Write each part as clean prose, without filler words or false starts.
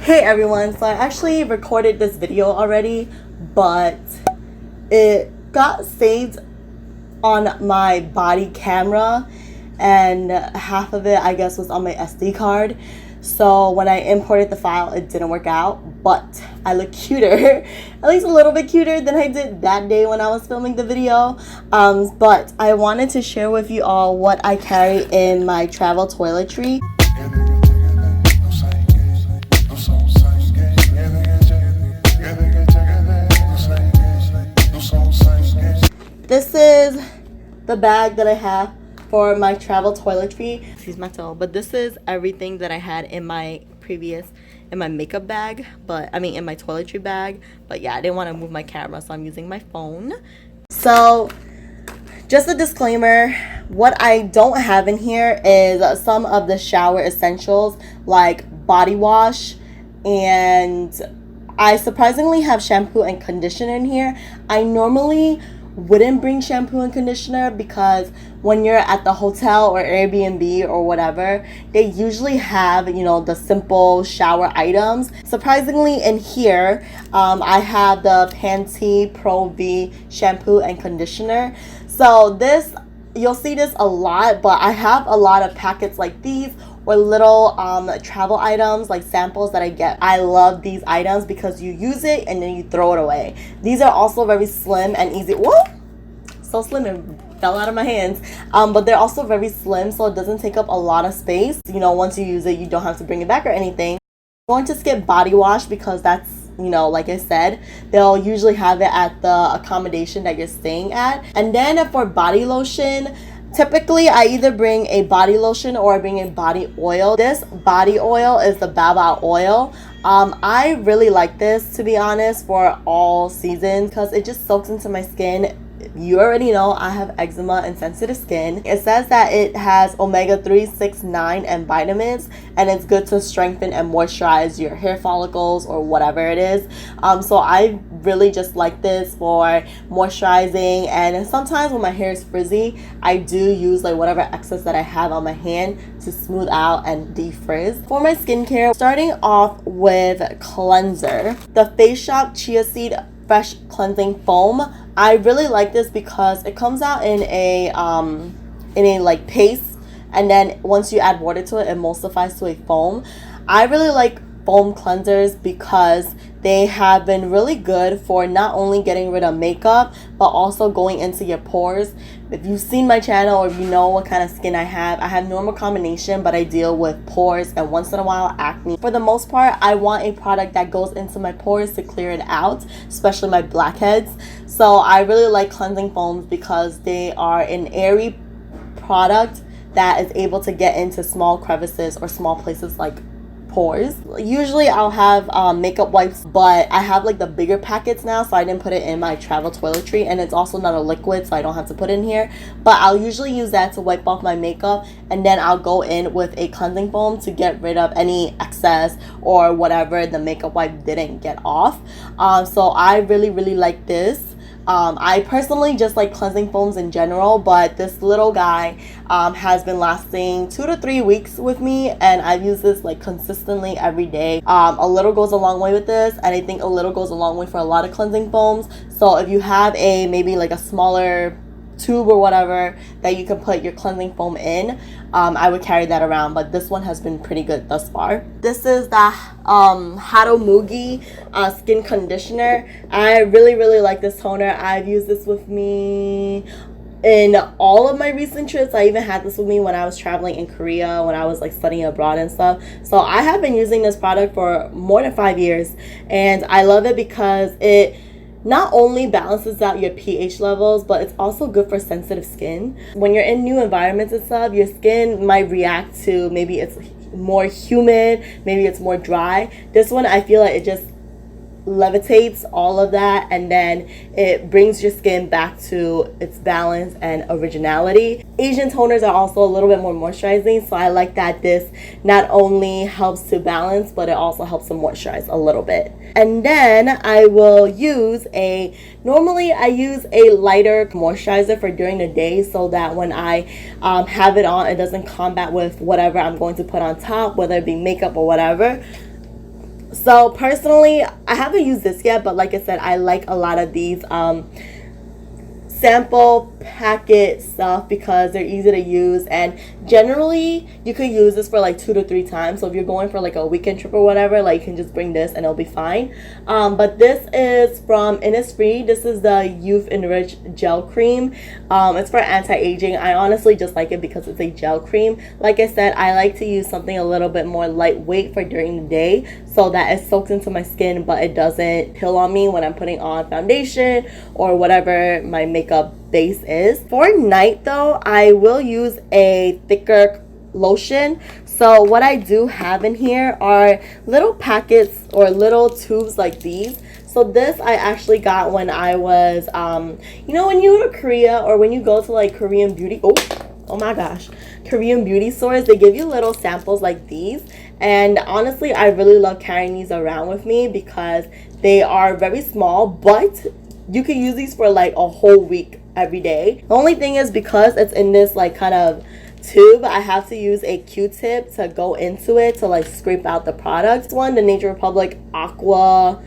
Hey everyone, so I actually recorded this video already, but it got saved on my body camera and half of it I guess was on my SD card. So when I imported the file, it didn't work out, but I look cuter, at least a little bit cuter than I did that day when I was filming the video. But I wanted to share with you all what I carry in my travel toiletry. This is the bag that I have for my travel toiletry. Excuse my toe, but this is everything that I had in my makeup bag, but I mean in my toiletry bag. But yeah, I didn't want to move my camera, so I'm using my phone. So just a disclaimer, what I don't have in here is some of the shower essentials like body wash, and I surprisingly have shampoo and conditioner in here. I normally wouldn't bring shampoo and conditioner because when you're at the hotel or Airbnb or whatever, they usually have, you know, the simple shower items. Surprisingly, in here, I have the Pantene Pro V shampoo and conditioner. So this, you'll see this a lot, but I have a lot of packets like these or little travel items like samples that I get. I love these items because you use it and then you throw it away. These are also very slim and easy. Whoa! So slim, it fell out of my hands. But they're also very slim, so it doesn't take up a lot of space. You know, once you use it, you don't have to bring it back or anything. I'm going to skip body wash because that's, you know, like I said, they'll usually have it at the accommodation that you're staying at. And then for body lotion, typically I either bring a body lotion or I bring a body oil. This body oil is the Bao oil. I really like this, to be honest, for all seasons because it just soaks into my skin. You already know I have eczema and sensitive skin. It says that it has omega-3, 6, 9 and vitamins, and it's good to strengthen and moisturize your hair follicles or whatever it is. So I really just like this for moisturizing, and sometimes when my hair is frizzy, I do use like whatever excess that I have on my hand to smooth out and defrizz. For my skincare, starting off with cleanser, the Face Shop Chia Seed Fresh Cleansing Foam. I really like this because it comes out in a like paste, and then once you add water to it, it emulsifies to a foam. I really like foam cleansers because they have been really good for not only getting rid of makeup but also going into your pores. If you've seen my channel or if you know what kind of skin I have normal combination, but I deal with pores and once in a while acne. For the most part, I want a product that goes into my pores to clear it out, especially my blackheads. So I really like cleansing foams because they are an airy product that is able to get into small crevices or small places like pores. Usually I'll have makeup wipes, but I have like the bigger packets now, so I didn't put it in my travel toiletry, and it's also not a liquid, so I don't have to put it in here. But I'll usually use that to wipe off my makeup, and then I'll go in with a cleansing foam to get rid of any excess or whatever the makeup wipe didn't get off. So I really like this. I personally just like cleansing foams in general, but this little guy has been lasting 2 to 3 weeks with me, and I've used this like consistently every day. A little goes a long way with this, and I think a little goes a long way for a lot of cleansing foams. So if you have a maybe like a smaller tube or whatever that you can put your cleansing foam in, I would carry that around, but this one has been pretty good thus far. This is the Hado Mugi skin conditioner. I really like this toner. I've used this with me in all of my recent trips. I even had this with me when I was traveling in Korea, when I was like studying abroad and stuff. So I have been using this product for more than 5 years, and I love it because it not only balances out your pH levels, but it's also good for sensitive skin. When you're in new environments and stuff, your skin might react to, maybe it's more humid, maybe it's more dry. This one, I feel like it just levitates all of that, and then it brings your skin back to its balance and originality. Asian toners are also a little bit more moisturizing, so I like that this not only helps to balance, but it also helps to moisturize a little bit. And then I will use normally I use a lighter moisturizer for during the day, so that when I have it on, it doesn't combat with whatever I'm going to put on top, whether it be makeup or whatever. So personally, I haven't used this yet, but like I said, I like a lot of these sample packet stuff because they're easy to use, and generally you could use this for like 2 to 3 times. So if you're going for like a weekend trip or whatever, like you can just bring this and it'll be fine. But this is from Innisfree. This is the Youth Enriched Gel Cream. It's for anti-aging. I honestly just like it because it's a gel cream. Like I said, I like to use something a little bit more lightweight for during the day so that it soaks into my skin but it doesn't peel on me when I'm putting on foundation or whatever my makeup base is. For night though, I will use a thicker lotion. So what I do have in here are little packets or little tubes like these. So this I actually got when I was you know, when you go to Korea or when you go to like Korean beauty, oh my gosh, Korean beauty stores, they give you little samples like these. And honestly, I really love carrying these around with me because they are very small, but you can use these for like a whole week every day. The only thing is, because it's in this like kind of tube, I have to use a Q-tip to go into it to like scrape out the product. This one, the Nature Republic Aqua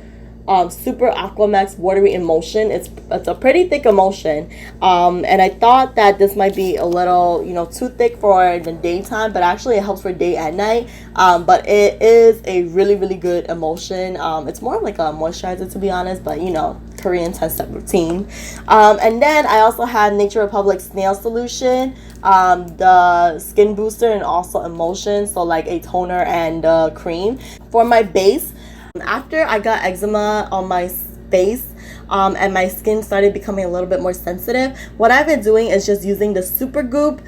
Super Aqua Max Watery Emulsion. It's a pretty thick emulsion, and I thought that this might be a little, you know, too thick for the daytime, but actually it helps for day and night. But it is a really good emulsion. It's more like a moisturizer, to be honest, but you know, Korean 10-step routine. And then I also have Nature Republic Snail Solution, the skin booster, and also emulsion, so like a toner and cream. For my base, after I got eczema on my face and my skin started becoming a little bit more sensitive, what I've been doing is just using the Supergoop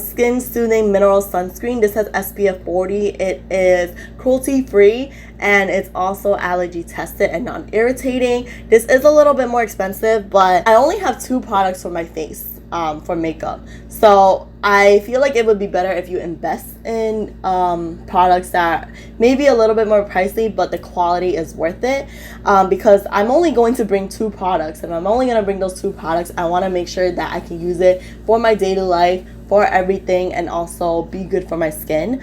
Skin Soothing Mineral Sunscreen. This has SPF 40. It is cruelty free and it's also allergy tested and non-irritating. This is a little bit more expensive, but I only have 2 products for my face for makeup. So I feel like it would be better if you invest in products that may be a little bit more pricey, but the quality is worth it, because I'm only going to bring 2 products, and I'm only going to bring those 2 products. I want to make sure that I can use it for my daily life, for everything, and also be good for my skin.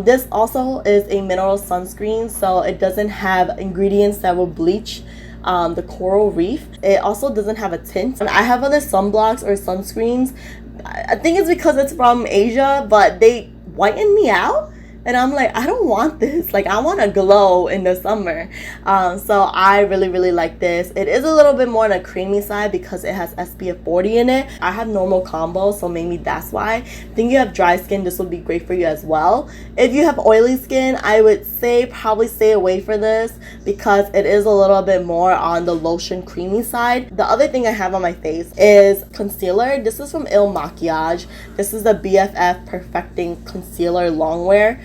This also is a mineral sunscreen, so it doesn't have ingredients that will bleach the coral reef. It also doesn't have a tint. And I have other sunblocks or sunscreens. I think it's because it's from Asia, but they whiten me out. And I'm like, I don't want this. Like, I want to glow in the summer. So I really like this. It is a little bit more on a creamy side because it has SPF 40 in it. I have normal combo, so maybe that's why. I think you have dry skin, this would be great for you as well. If you have oily skin, I would say probably stay away for this because it is a little bit more on the lotion creamy side. The other thing I have on my face is concealer. This is from Il Makiage. This is the BFF Perfecting Concealer Longwear.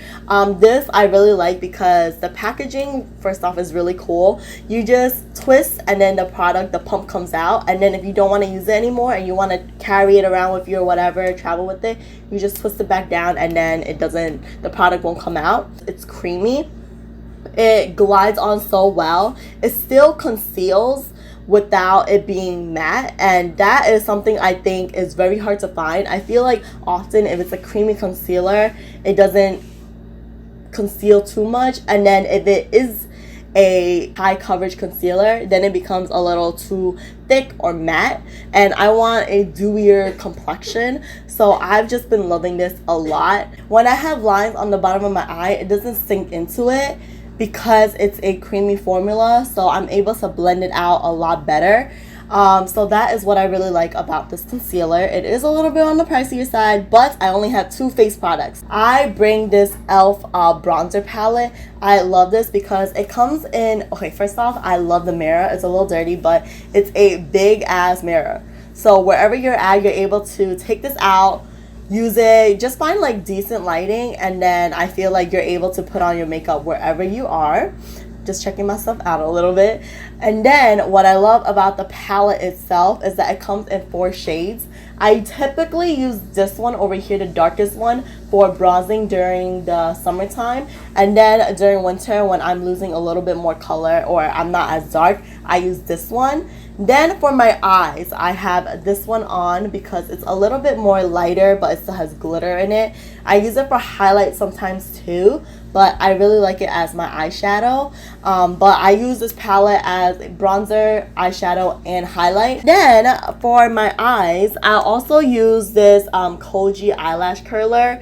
This I really like because the packaging, first off, is really cool. You just twist and then the pump comes out, and then if you don't want to use it anymore and you want to carry it around with you or whatever, travel with it, you just twist it back down and then the product won't come out. It's creamy. It glides on so well. It still conceals without it being matte, and that is something I think is very hard to find. I feel like often if it's a creamy concealer, it doesn't conceal too much, and then if it is a high coverage concealer, then it becomes a little too thick or matte, and I want a dewier complexion. So I've just been loving this a lot. When I have lines on the bottom of my eye, it doesn't sink into it because it's a creamy formula, so I'm able to blend it out a lot better. So that is what I really like about this concealer. It is a little bit on the pricier side, but I only have 2 face products. I bring this e.l.f. bronzer palette. I love this because it comes in, okay, first off, I love the mirror. It's a little dirty, but it's a big ass mirror. So wherever you're at, you're able to take this out, use it, just find like decent lighting, and then I feel like you're able to put on your makeup wherever you are. Just checking myself out a little bit. And then what I love about the palette itself is that it comes in 4 shades. I typically use this one over here, the darkest one, for bronzing during the summertime, and then during winter when I'm losing a little bit more color or I'm not as dark, I use this one. Then for my eyes, I have this one on because it's a little bit more lighter, but it still has glitter in it. I use it for highlight sometimes too, but I really like it as my eyeshadow. But I use this palette as bronzer, eyeshadow, and highlight. Then for my eyes, I'll also use this Koji eyelash curler.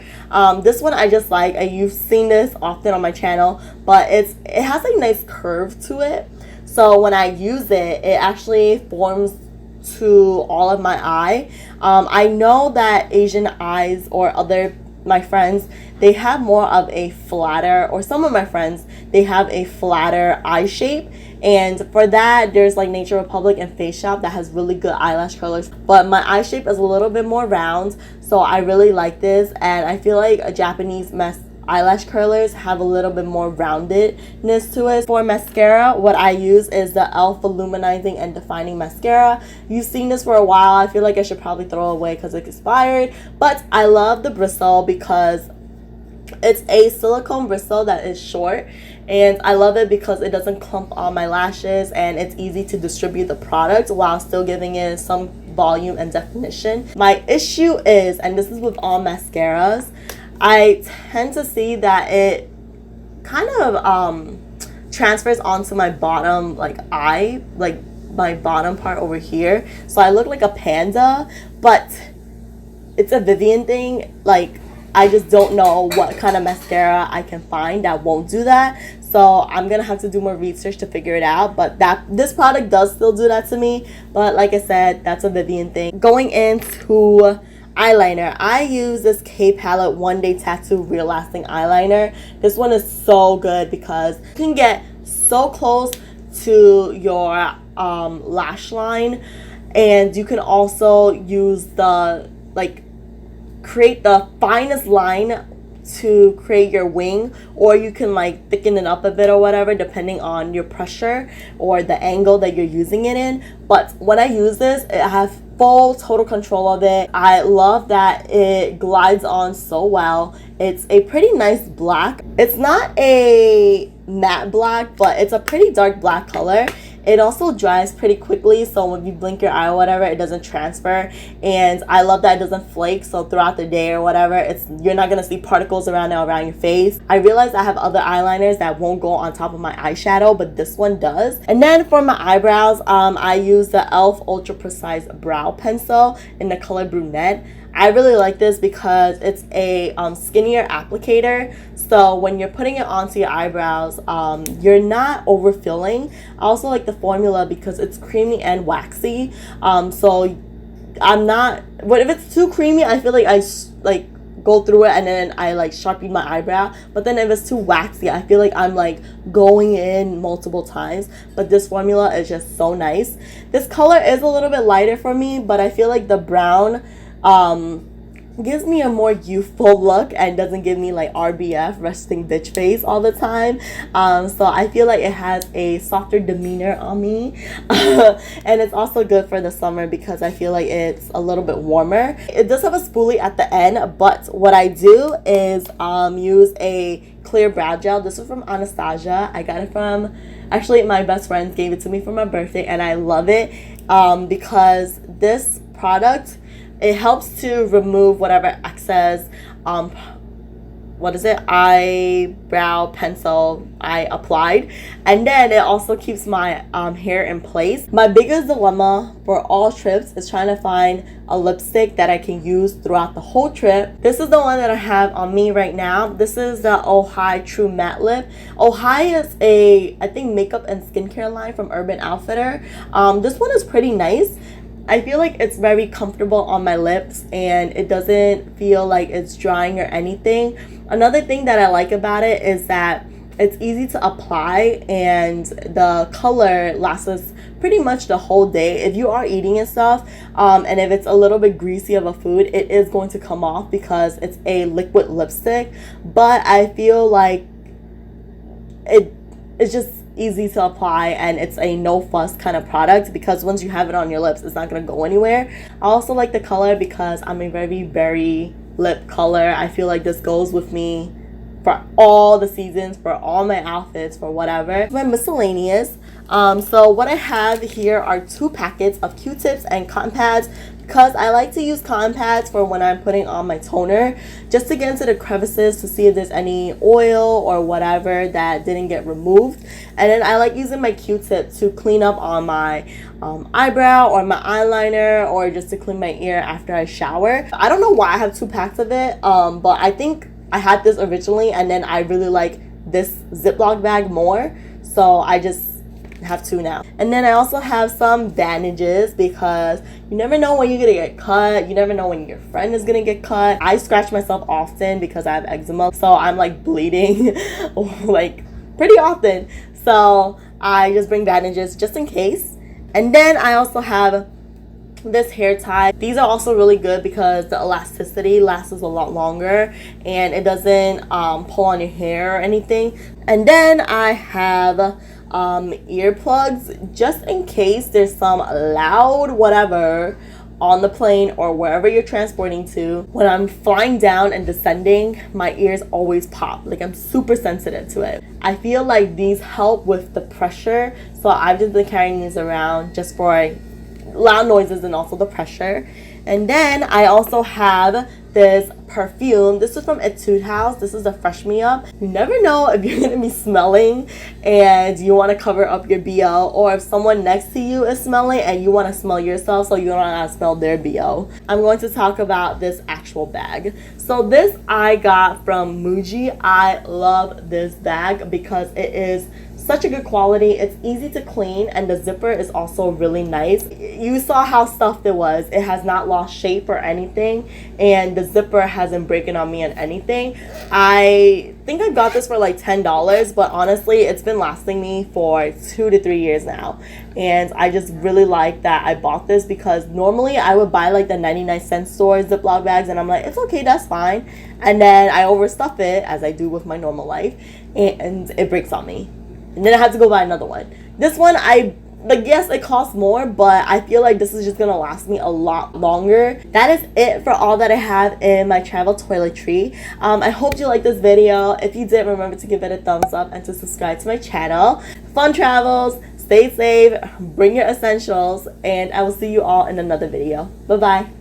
This one I just like. You've seen this often on my channel, but it has a nice curve to it. So when I use it, it actually forms to all of my eye. I know that Asian eyes or my friends, they have more of a flatter, or some of my friends, they have a flatter eye shape. And for that, there's like Nature Republic and Face Shop that has really good eyelash curlers. But my eye shape is a little bit more round, so I really like this. And I feel like a Japanese eyelash curlers have a little bit more roundedness to it. For mascara, what I use is the e.l.f. Volumizing and Defining Mascara. You've seen this for a while. I feel like I should probably throw it away because it's expired. But I love the bristle because it's a silicone bristle that is short. And I love it because it doesn't clump on my lashes, and it's easy to distribute the product while still giving it some volume and definition. My issue is, and this is with all mascaras, I tend to see that it kind of transfers onto my bottom eye, like my bottom part over here. So I look like a panda, but it's a Vivian thing. Like, I just don't know what kind of mascara I can find that won't do that. So I'm gonna have to do more research to figure it out. But this product does still do that to me. But like I said, that's a Vivian thing. Going into eyeliner, I use this K Palette One Day Tattoo Real Lasting Eyeliner. This one is so good because you can get so close to your lash line, and you can also use the create the finest line to create your wing, or you can thicken it up a bit or whatever depending on your pressure or the angle that you're using it in. But when I use this, I have full total control of it. I love that it glides on so well. It's a pretty nice black. It's not a matte black, but it's a pretty dark black color. It also dries pretty quickly, so when you blink your eye or whatever, it doesn't transfer. And I love that it doesn't flake, so throughout the day or whatever, you're not gonna see particles around your face. I realize I have other eyeliners that won't go on top of my eyeshadow, but this one does. And then for my eyebrows, I use the e.l.f. Ultra Precise Brow Pencil in the color Brunette. I really like this because it's a skinnier applicator, so when you're putting it onto your eyebrows, you're not overfilling. I also like the formula because it's creamy and waxy, so I'm not, but if it's too creamy, I feel like I go through it and then I sharpen my eyebrow. But then if it's too waxy, I feel like I'm going in multiple times. But this formula is just so nice. This color is a little bit lighter for me, but I feel like the brown gives me a more youthful look and doesn't give me RBF, resting bitch face, all the time. So I feel like it has a softer demeanor on me. And it's also good for the summer because I feel like it's a little bit warmer. It does have a spoolie at the end, but what I do is use a clear brow gel. This is from Anastasia. I got it from, actually my best friends gave it to me for my birthday, and I love it because this product, it helps to remove whatever excess eyebrow pencil I applied, and then it also keeps my hair in place. My biggest dilemma for all trips is trying to find a lipstick that I can use throughout the whole trip. This is the one that I have on me right now. This is the ohii True Matte Lip. Ohii is I think makeup and skincare line from Urban Outfitter. This one is pretty nice. I feel like it's very comfortable on my lips, and it doesn't feel like it's drying or anything. Another thing that I like about it is that it's easy to apply, and the color lasts pretty much the whole day. If you are eating and stuff, and if it's a little bit greasy of a food, it is going to come off because it's a liquid lipstick. But I feel like it's just easy to apply, and it's a no fuss kind of product because once you have it on your lips, it's not going to go anywhere. I also like the color because I'm a very berry lip color. I feel like this goes with me for all the seasons, for all my outfits, for whatever. My miscellaneous. So what I have here are 2 packets of Q-tips and cotton pads, because I like to use cotton pads for when I'm putting on my toner, just to get into the crevices to see if there's any oil or whatever that didn't get removed. And then I like using my Q-tip to clean up on my eyebrow or my eyeliner, or just to clean my ear after I shower. I don't know why I have 2 packs of it, but I think I had this originally and then I really like this Ziploc bag more, so I just have 2 now. And then I also have some bandages, because you never know when you're gonna get cut, you never know when your friend is gonna get cut. I scratch myself often because I have eczema, so I'm like bleeding like pretty often, so I just bring bandages just in case. And then I also have this hair tie. These are also really good because the elasticity lasts a lot longer and it doesn't pull on your hair or anything. And then I have earplugs, just in case there's some loud whatever on the plane or wherever you're transporting to. When I'm flying down and descending, my ears always pop. Like, I'm super sensitive to it. I feel like these help with the pressure, so I've just been carrying these around just for loud noises and also the pressure. And then I also have this perfume. This is from Etude House. This is the Fresh Me Up. You never know if you're gonna be smelling and you want to cover up your BO, or if someone next to you is smelling and you want to smell yourself so you don't want to smell their BO. I'm going to talk about this actual bag. So this I got from Muji. I love this bag because it is such a good quality. It's easy to clean and the zipper is also really nice. You saw how stuffed it was. It has not lost shape or anything, and the zipper hasn't broken on me on anything. I think I got this for like $10, but honestly it's been lasting me for 2 to 3 years now, and I just really like that I bought this, because normally I would buy like the 99-cent store Ziploc bags and I'm like, it's okay, that's fine, and then I overstuff it as I do with my normal life and it breaks on me. And then I had to go buy another one. This one, yes, it costs more, but I feel like this is just gonna last me a lot longer. That is it for all that I have in my travel toiletry. I hope you liked this video. If you did, remember to give it a thumbs up and to subscribe to my channel. Fun travels, stay safe, bring your essentials, and I will see you all in another video. Bye bye.